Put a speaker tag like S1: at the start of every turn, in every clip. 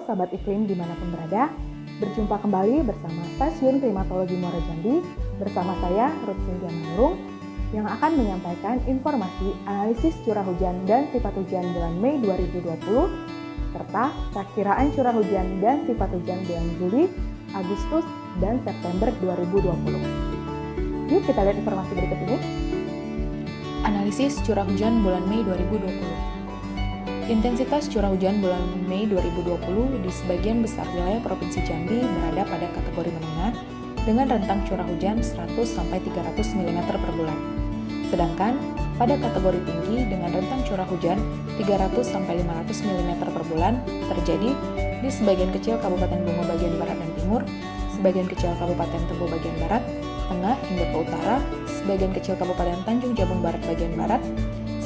S1: sahabat iklim dimanapun berada, berjumpa kembali bersama Stasiun Klimatologi Muara Jambi bersama saya Ruth Cynthia Manurung yang akan menyampaikan informasi analisis curah hujan dan sifat hujan bulan Mei 2020 serta perakiraan curah hujan dan sifat hujan bulan Juli, Agustus, dan September 2020. Yuk kita lihat informasi berikut ini.
S2: Analisis curah hujan bulan Mei 2020. Intensitas curah hujan bulan Mei 2020 di sebagian besar wilayah Provinsi Jambi berada pada kategori menengah dengan rentang curah hujan 100-300 mm per bulan. Sedangkan pada kategori tinggi dengan rentang curah hujan 300-500 mm per bulan terjadi di sebagian kecil Kabupaten Bungo bagian barat dan timur, sebagian kecil Kabupaten Tebo bagian barat, tengah hingga ke utara, sebagian kecil Kabupaten Tanjung Jabung Barat bagian barat,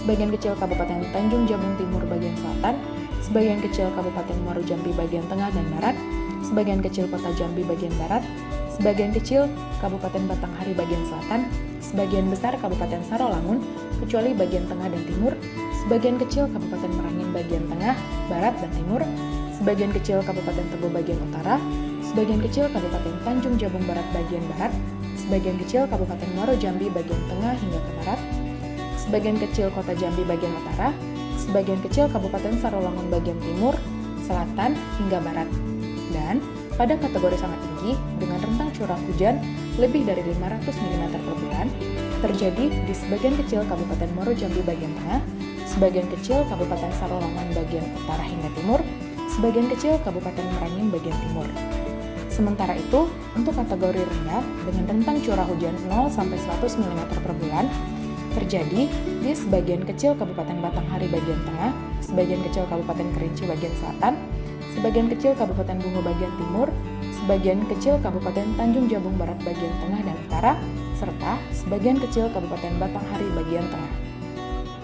S2: sebagian kecil Kabupaten Tanjung Jabung Timur bagian selatan, sebagian kecil Kabupaten Muaro Jambi bagian tengah dan barat, sebagian kecil Kota Jambi bagian barat, sebagian kecil Kabupaten Batanghari bagian selatan, sebagian besar Kabupaten Sarolangun kecuali bagian tengah dan timur, sebagian kecil Kabupaten Merangin bagian tengah, barat dan timur, sebagian kecil Kabupaten Tebo bagian utara, sebagian kecil Kabupaten Tanjung Jabung Barat bagian barat, sebagian kecil Kabupaten Muaro Jambi bagian tengah hingga ke barat, sebagian kecil Kota Jambi bagian utara, sebagian kecil Kabupaten Sarolangun bagian timur, selatan, hingga barat. Dan pada kategori sangat tinggi dengan rentang curah hujan lebih dari 500 mm per bulan terjadi di sebagian kecil Kabupaten Muaro Jambi bagian tengah, sebagian kecil Kabupaten Sarolangun bagian utara hingga timur, sebagian kecil Kabupaten Merangin bagian timur. Sementara itu, untuk kategori rendah dengan rentang curah hujan 0-100 mm per bulan terjadi di sebagian kecil Kabupaten Batanghari bagian tengah, sebagian kecil Kabupaten Kerinci bagian selatan, sebagian kecil Kabupaten Bungo bagian timur, sebagian kecil Kabupaten Tanjung Jabung Barat bagian tengah dan utara, serta sebagian kecil Kabupaten Batanghari bagian tengah.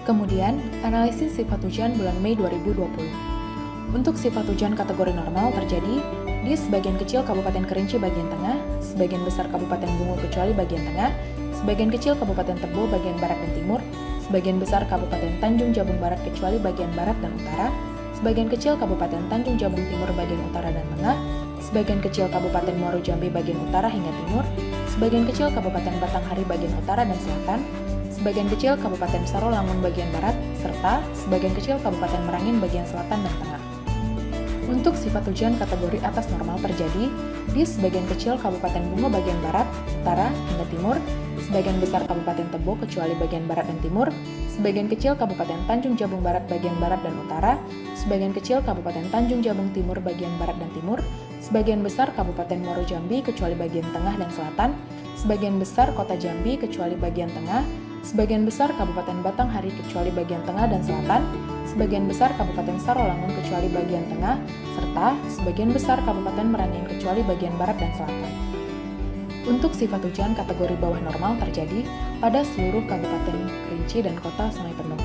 S2: Kemudian, analisis sifat hujan bulan Mei 2020. Untuk sifat hujan kategori normal terjadi di sebagian kecil Kabupaten Kerinci bagian tengah, sebagian besar Kabupaten Bungo kecuali bagian tengah, sebagian kecil Kabupaten Tebo bagian barat dan timur, sebagian besar Kabupaten Tanjung Jabung Barat kecuali bagian barat dan utara, sebagian kecil Kabupaten Tanjung Jabung Timur bagian utara dan tengah, sebagian kecil Kabupaten Muaro Jambi bagian utara hingga timur, sebagian kecil Kabupaten Batanghari bagian utara dan selatan, sebagian kecil Kabupaten Sarolangun bagian barat, serta sebagian kecil Kabupaten Merangin bagian selatan dan tengah. Untuk sifat hujan kategori atas normal terjadi di sebagian kecil Kabupaten Bungo bagian barat, utara, hingga timur, sebagian besar Kabupaten Tebo kecuali bagian barat dan timur, sebagian kecil Kabupaten Tanjung Jabung Barat bagian barat dan utara, sebagian kecil Kabupaten Tanjung Jabung Timur bagian barat dan timur, sebagian besar Kabupaten Muaro Jambi kecuali bagian tengah dan selatan, sebagian besar Kota Jambi kecuali bagian tengah, sebagian besar Kabupaten Batanghari kecuali bagian tengah dan selatan, sebagian besar Kabupaten Sarolangun kecuali bagian tengah, serta sebagian besar Kabupaten Merangin kecuali bagian barat dan selatan. Untuk sifat hujan kategori bawah normal terjadi pada seluruh Kabupaten Kerinci dan Kota Sungai Penuh.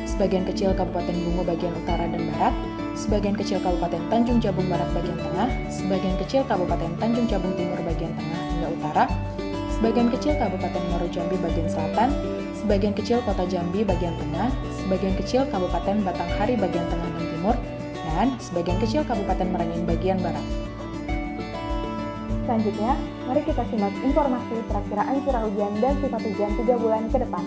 S2: Sebagian kecil Kabupaten Bungo bagian utara dan barat, sebagian kecil Kabupaten Tanjung Jabung Barat bagian tengah, sebagian kecil Kabupaten Tanjung Jabung Timur bagian tengah hingga utara, sebagian kecil Kabupaten Muaro Jambi bagian selatan, sebagian kecil Kota Jambi bagian tengah, sebagian kecil Kabupaten Batanghari bagian tengah dan timur, dan sebagian kecil Kabupaten Merangin bagian barat.
S1: Selanjutnya, mari kita simak informasi perakiraan curah hujan dan sifat hujan 3 bulan ke depan.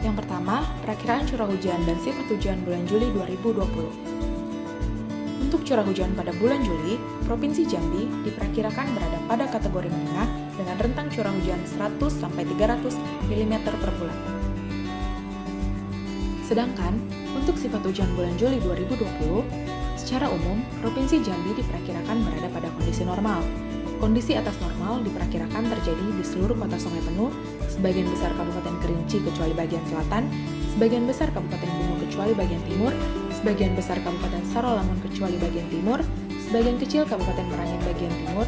S2: Yang pertama, perakiraan curah hujan dan sifat hujan bulan Juli 2020. Untuk curah hujan pada bulan Juli, Provinsi Jambi diperkirakan berada pada kategori menengah dengan rentang curah hujan 100-300 mm per bulan. Sedangkan, untuk sifat hujan bulan Juli 2020, secara umum, Provinsi Jambi diperkirakan berada pada kondisi normal. Kondisi atas normal diperkirakan terjadi di seluruh kota Sungai Penuh, sebagian besar Kabupaten Kerinci kecuali bagian selatan, sebagian besar Kabupaten Bungo kecuali bagian timur, sebagian besar Kabupaten Sarolangun kecuali bagian timur, sebagian kecil Kabupaten Merangin bagian timur,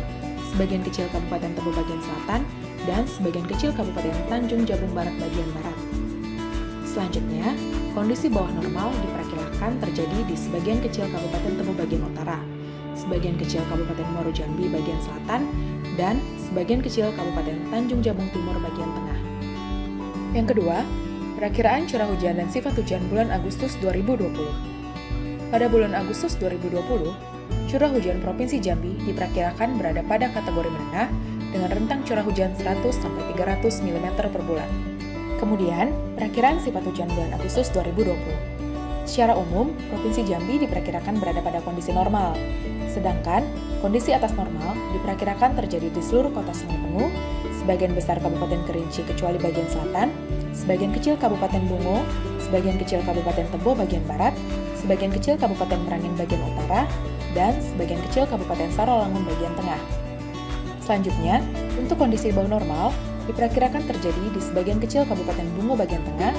S2: sebagian kecil Kabupaten Tebo bagian selatan, dan sebagian kecil Kabupaten Tanjung Jabung Barat bagian barat. Selanjutnya, kondisi bawah normal diperkirakan terjadi di sebagian kecil Kabupaten Tebo bagian utara, sebagian kecil Kabupaten Muaro Jambi bagian selatan, dan sebagian kecil Kabupaten Tanjung Jabung Timur bagian tengah. Yang kedua, perakiraan curah hujan dan sifat hujan bulan Agustus 2020. Pada bulan Agustus 2020, curah hujan Provinsi Jambi diperkirakan berada pada kategori menengah dengan rentang curah hujan 100-300 mm per bulan. Kemudian, perakiraan sifat hujan bulan Agustus 2020. Secara umum, Provinsi Jambi diperkirakan berada pada kondisi normal, sedangkan kondisi atas normal diperkirakan terjadi di seluruh kota Sungai Penuh, sebagian besar Kabupaten Kerinci kecuali bagian selatan, sebagian kecil Kabupaten Bungo, sebagian kecil Kabupaten Tebo bagian barat, sebagian kecil Kabupaten Merangin bagian utara, dan sebagian kecil Kabupaten Sarawangun bagian tengah. Selanjutnya, untuk kondisi bawah normal, diperkirakan terjadi di sebagian kecil Kabupaten Bungo bagian tengah,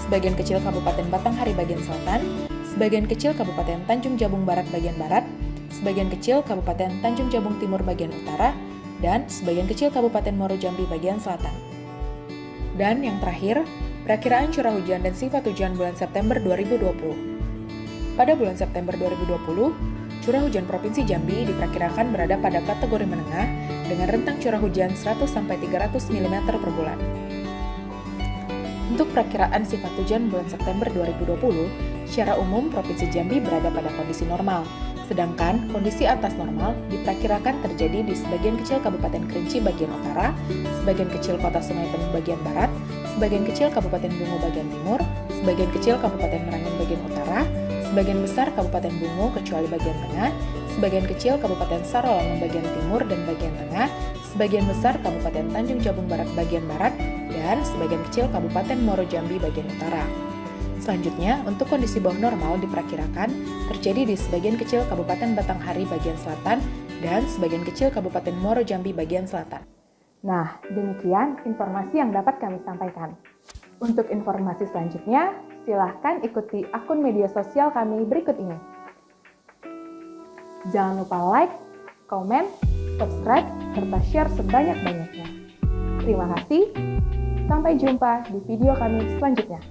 S2: sebagian kecil Kabupaten Batanghari bagian selatan, sebagian kecil Kabupaten Tanjung Jabung Barat bagian barat, sebagian kecil Kabupaten Tanjung Jabung Timur bagian utara, dan sebagian kecil Kabupaten Muaro Jambi bagian selatan. Dan yang terakhir, perakiraan curah hujan dan sifat hujan bulan September 2020. Pada bulan September 2020, curah hujan Provinsi Jambi diperkirakan berada pada kategori menengah dengan rentang curah hujan 100-300 mm per bulan. Untuk perakiraan sifat hujan bulan September 2020, secara umum Provinsi Jambi berada pada kondisi normal, sedangkan kondisi atas normal diperkirakan terjadi di sebagian kecil Kabupaten Kerinci bagian utara, sebagian kecil Kota Sungai Penuh bagian barat, sebagian kecil Kabupaten Bungo bagian timur, sebagian kecil Kabupaten Merangin bagian utara, sebagian besar Kabupaten Bungo kecuali bagian tengah, sebagian kecil Kabupaten Sarawangun bagian timur dan bagian tengah, sebagian besar Kabupaten Tanjung Jabung Barat bagian barat, dan sebagian kecil Kabupaten Muaro Jambi bagian utara. Selanjutnya, untuk kondisi bawah normal diperkirakan terjadi di sebagian kecil Kabupaten Batanghari bagian selatan dan sebagian kecil Kabupaten Muaro Jambi bagian selatan.
S1: Nah, demikian informasi yang dapat kami sampaikan. Untuk informasi selanjutnya, silahkan ikuti akun media sosial kami berikut ini. Jangan lupa like, komen, subscribe, serta share sebanyak-banyaknya. Terima kasih, sampai jumpa di video kami selanjutnya.